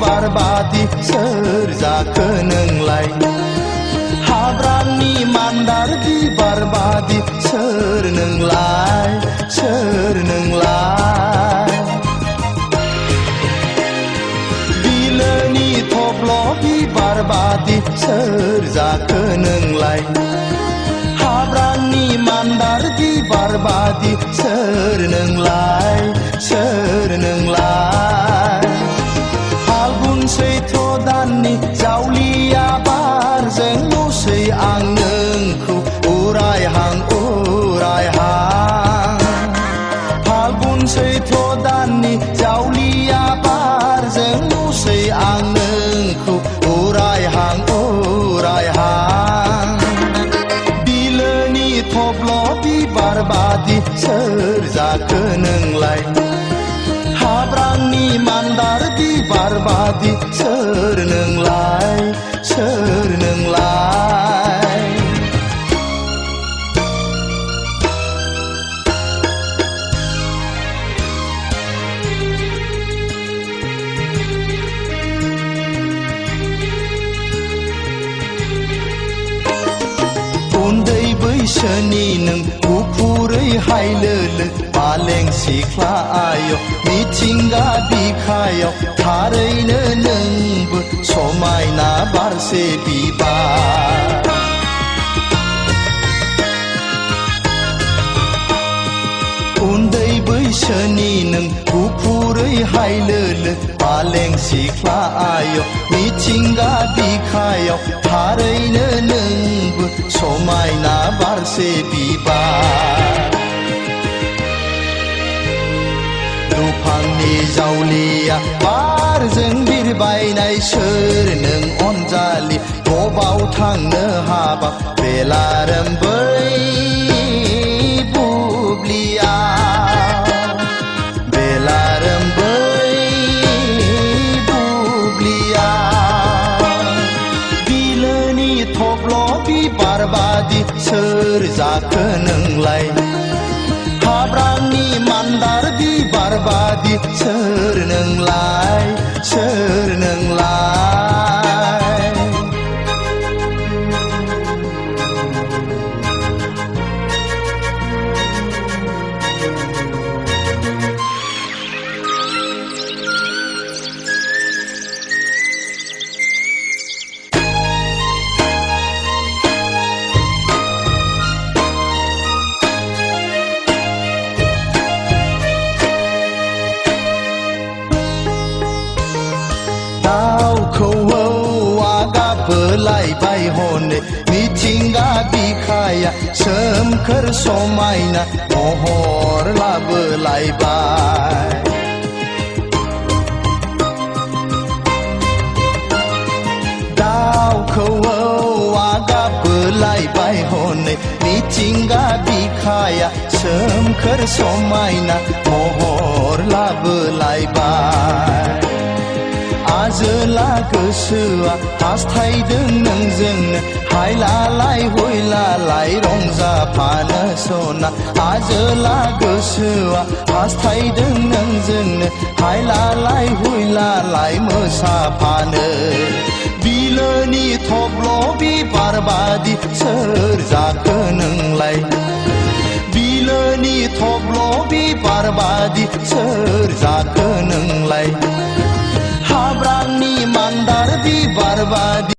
बिबार बादि सोर जाखो नोंलाय हाब्रांनि मान्दार बिबार बादि सोर नोंलाय सोर नोंलाय बिलोनि थब्ल' बिबार बादि सोर जाखो नोंलाय हाब्रांनि मान्दार बिबार बादि सोर नोंलाय सोर नोंलाय फाल्गुन सैथ्र दाननि जावलिया बारजों दसे आं नोंखौ उरायहां उरायहां फाल्गुन सैथ्र दाननि जावलिया बारजों दसे आं नोंखौ उरायहां उरायहां बिलोनि थब्ल' बिबार बादि सोर जाखो नोंलाय हाब्रांनि मान्दार बिबार बादि सोर नोंलाय सोर नोंलाय उन्दै बैसोनि नों गुफुरै हायलोलो पालें सिख्ला आय मिथिंगा बिखायाव थारैनो नोंबो समायना बारसे बिबार उन्दै बैसोनि नों गुफुरै हायलोलो पालें सिख्ला आय मिथिंगा बिखायाव थारैनो नोंबो समायना बारसे बिबार दुफांनि जावलिया बारजों बिरबायनाय सोर नों अनजालि बबाव थांनो हाबा बेलारोम बै बुब्लिया बेलारोम बै बुब्लिया बिलोनि थब्ल' बिबार बादि सोर जाखो नोंलाय हाब्रांनि मान्दार बिबार बादि सोर नोंलाय सोर नोंलाय दाउखौआ गाबोलायबाय हनै मिथिंगा बिखाया सोमखोर समायना महर लाबोलायबाय दाउखौआ गाबोलायबाय हनै मिथिंगा बिखाया सोमखोर समायना महर लाबोलायबाय आजोला गोसोआ हास्थायदों नोंजोंनो हायलालाय हुइलालाय रंजाफानो सना आजोला गोसोआ हास्थायदों नोंजोंनो हायलालाय हुइलालाय मोसाफानो बिलोनि थब्ल' बिबार बादि सोर जाखो नोंलाय बिलोनि थब्ल' बिबार बादि सोर जाखो नोंलाय हाब्रांनि मान्दार बिबार बादि